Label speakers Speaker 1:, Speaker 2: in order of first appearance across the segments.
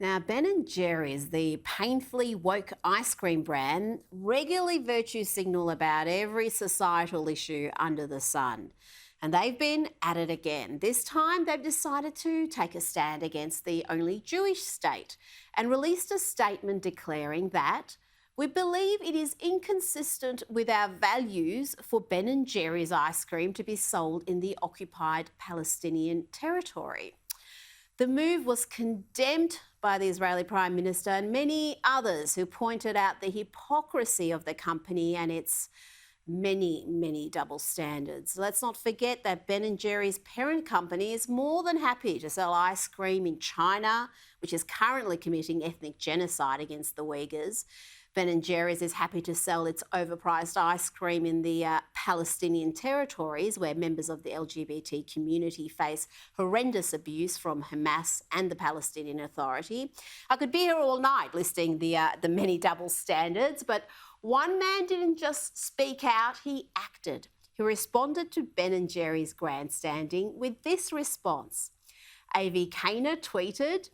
Speaker 1: Now, Ben & Jerry's, the painfully woke ice cream brand, regularly virtue signal about every societal issue under the sun. And they've been at it again. This time they've decided to take a stand against the only Jewish state and released a statement declaring that we believe it is inconsistent with our values for Ben & Jerry's ice cream to be sold in the occupied Palestinian territory. The move was condemned by the Israeli Prime Minister and many others who pointed out the hypocrisy of the company and its many double standards. Let's not forget that Ben & Jerry's parent company is more than happy to sell ice cream in China, which is currently committing ethnic genocide against the Uyghurs. Ben & Jerry's is happy to sell its overpriced ice cream in the Palestinian territories, where members of the LGBT community face horrendous abuse from Hamas and the Palestinian Authority. I could be here all night listing the many double standards, but one man didn't just speak out, he acted. He responded to Ben & Jerry's grandstanding with this response. Avi Kaner tweeted,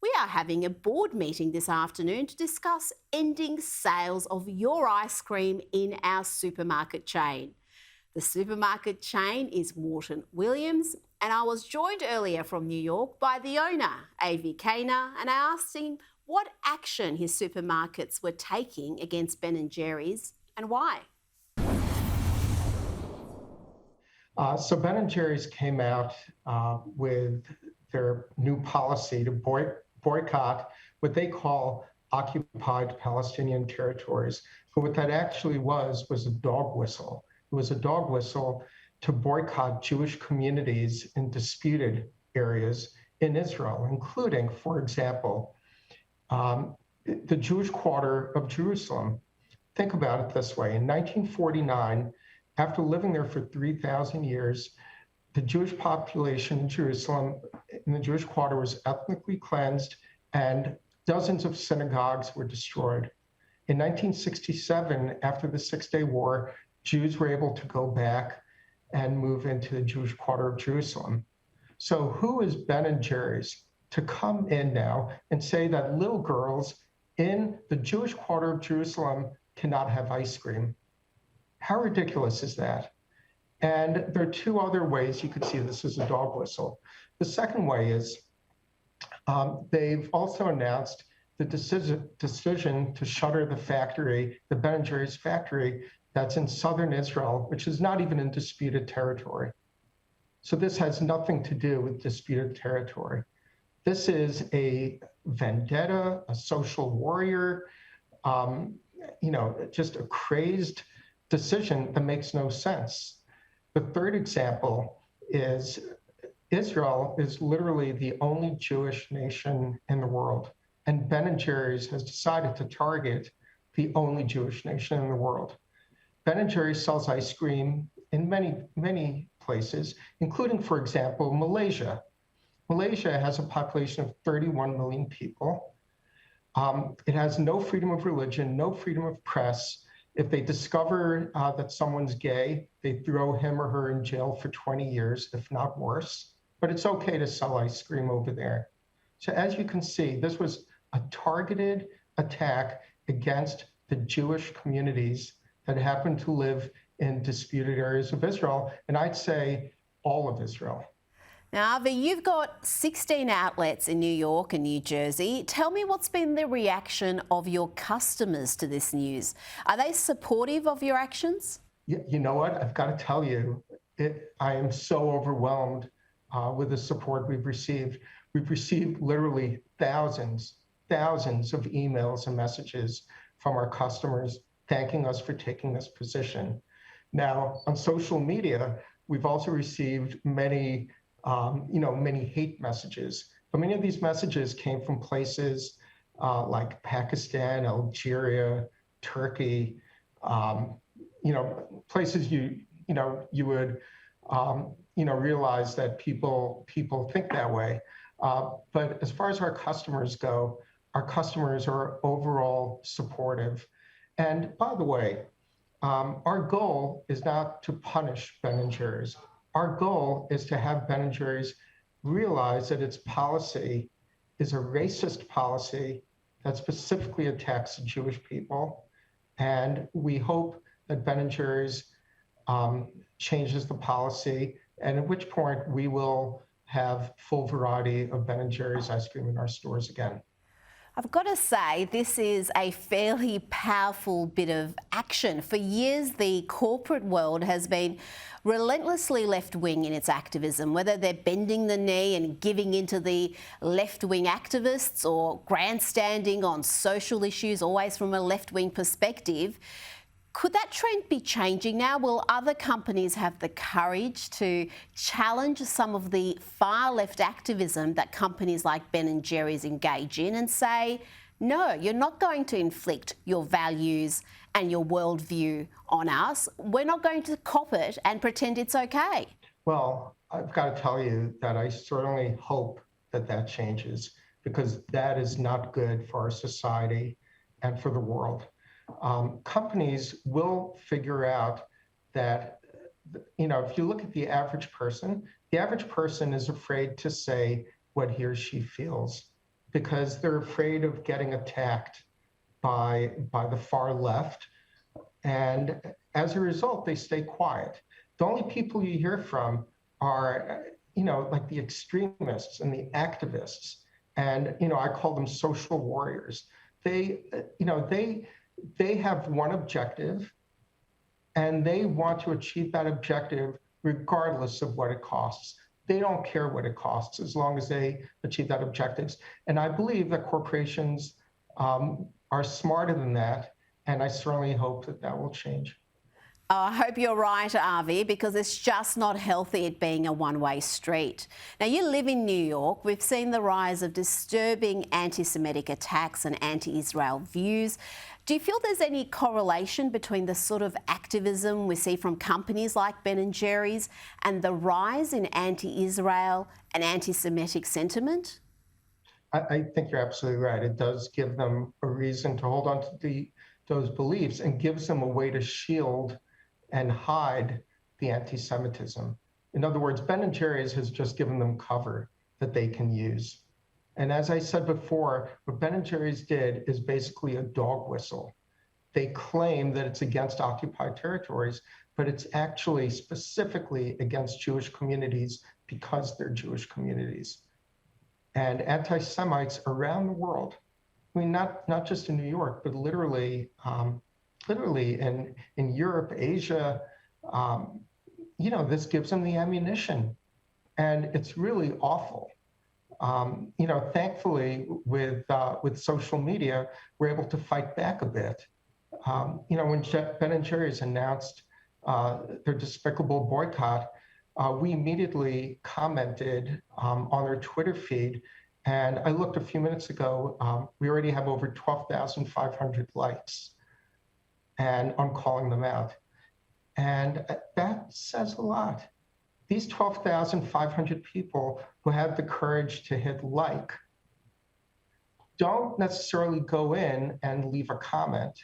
Speaker 1: "We are having a board meeting this afternoon to discuss ending sales of your ice cream in our supermarket chain." The supermarket chain is Morton Williams, and I was joined earlier from New York by the owner, Avi Kaner, and I asked him what action his supermarkets were taking against Ben & Jerry's and why.
Speaker 2: So Ben & Jerry's came out with their new policy to boycott what they call occupied Palestinian territories. But what that actually was a dog whistle. It was a dog whistle to boycott Jewish communities in disputed areas in Israel, including, for example, the Jewish quarter of Jerusalem. Think about it this way. In 1949, after living there for 3,000 years, the Jewish population in Jerusalem, in the Jewish quarter, was ethnically cleansed and dozens of synagogues were destroyed. In 1967, after the Six-Day War, Jews were able to go back and move into the Jewish quarter of Jerusalem. So who is Ben & Jerry's to come in now and say that little girls in the Jewish quarter of Jerusalem cannot have ice cream? How ridiculous is that? And there are two other ways you could see this as a dog whistle. The second way is they've also announced the decision to shutter the factory, the Ben & Jerry's factory that's in southern Israel, which is not even in disputed territory. So this has nothing to do with disputed territory. This is a vendetta, a social warrior, just a crazed decision that makes no sense. The third example is Israel is literally the only Jewish nation in the world, and Ben & Jerry's has decided to target the only Jewish nation in the world. Ben & Jerry's sells ice cream in many places, including, for example, Malaysia. Malaysia has a population of 31 million people. It has no freedom of religion, no freedom of press. If they discover that someone's gay, they throw him or her in jail for 20 years, if not worse. But it's okay to sell ice cream over there. So as you can see, this was a targeted attack against the Jewish communities that happen to live in disputed areas of Israel, and I'd say all of Israel.
Speaker 1: Now, Avi, you've got 16 outlets in New York and New Jersey. Tell me what's been the reaction of your customers to this news. Are they supportive of your actions?
Speaker 2: You know what? I've got to tell you, I am so overwhelmed with the support we've received. We've received literally thousands of emails and messages from our customers thanking us for taking this position. Now, on social media, we've also received many hate messages. But many of these messages came from places like Pakistan, Algeria, Turkey, places you would realize that people think that way. But as far as our customers go, our customers are overall supportive. And by the way, our goal is not to punish Ben & Jerry's. Our goal is to have Ben & Jerry's realize that its policy is a racist policy that specifically attacks the Jewish people. And we hope that Ben and Jerry's changes the policy, and at which point we will have full variety of Ben and Jerry's ice cream in our stores again.
Speaker 1: I've got to say, this is a fairly powerful bit of action. For years, the corporate world has been relentlessly left-wing in its activism, whether they're bending the knee and giving into the left-wing activists or grandstanding on social issues, always from a left-wing perspective. Could that trend be changing now? Will other companies have the courage to challenge some of the far left activism that companies like Ben & Jerry's engage in and say, no, you're not going to inflict your values and your worldview on us. We're not going to cop it and pretend it's okay.
Speaker 2: Well, I've got to tell you that I certainly hope that that changes, because that is not good for our society and for the world. Companies will figure out that, if you look at the average person is afraid to say what he or she feels because they're afraid of getting attacked by the far left. And as a result, they stay quiet. The only people you hear from are, like the extremists and the activists. And, I call them social warriors. They have one objective, and they want to achieve that objective regardless of what it costs. They don't care what it costs as long as they achieve that objectives. And I believe that corporations are smarter than that, and I certainly hope that that will change.
Speaker 1: I hope you're right, Avi, because it's just not healthy it being a one-way street. Now, you live in New York. We've seen the rise of disturbing anti-Semitic attacks and anti-Israel views. Do you feel there's any correlation between the sort of activism we see from companies like Ben & Jerry's and the rise in anti-Israel and anti-Semitic sentiment?
Speaker 2: I think you're absolutely right. It does give them a reason to hold on to those beliefs and gives them a way to shield and hide the anti-Semitism. In other words, Ben & Jerry's has just given them cover that they can use. And as I said before, what Ben & Jerry's did is basically a dog whistle. They claim that it's against occupied territories, but it's actually specifically against Jewish communities because they're Jewish communities. And anti-Semites around the world, I mean, not just in New York, but literally in Europe, Asia, this gives them the ammunition. And it's really awful. Thankfully, with social media, we're able to fight back a bit. When Ben & Jerry's announced their despicable boycott, we immediately commented on their Twitter feed. And I looked a few minutes ago, we already have over 12,500 likes. And I'm calling them out. And that says a lot. These 12,500 people who have the courage to hit like don't necessarily go in and leave a comment,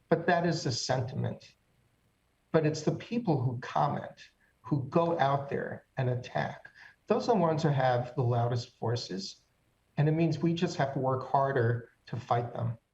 Speaker 2: but that is the sentiment. But it's the people who comment, who go out there and attack. Those are the ones who have the loudest voices. And it means we just have to work harder to fight them.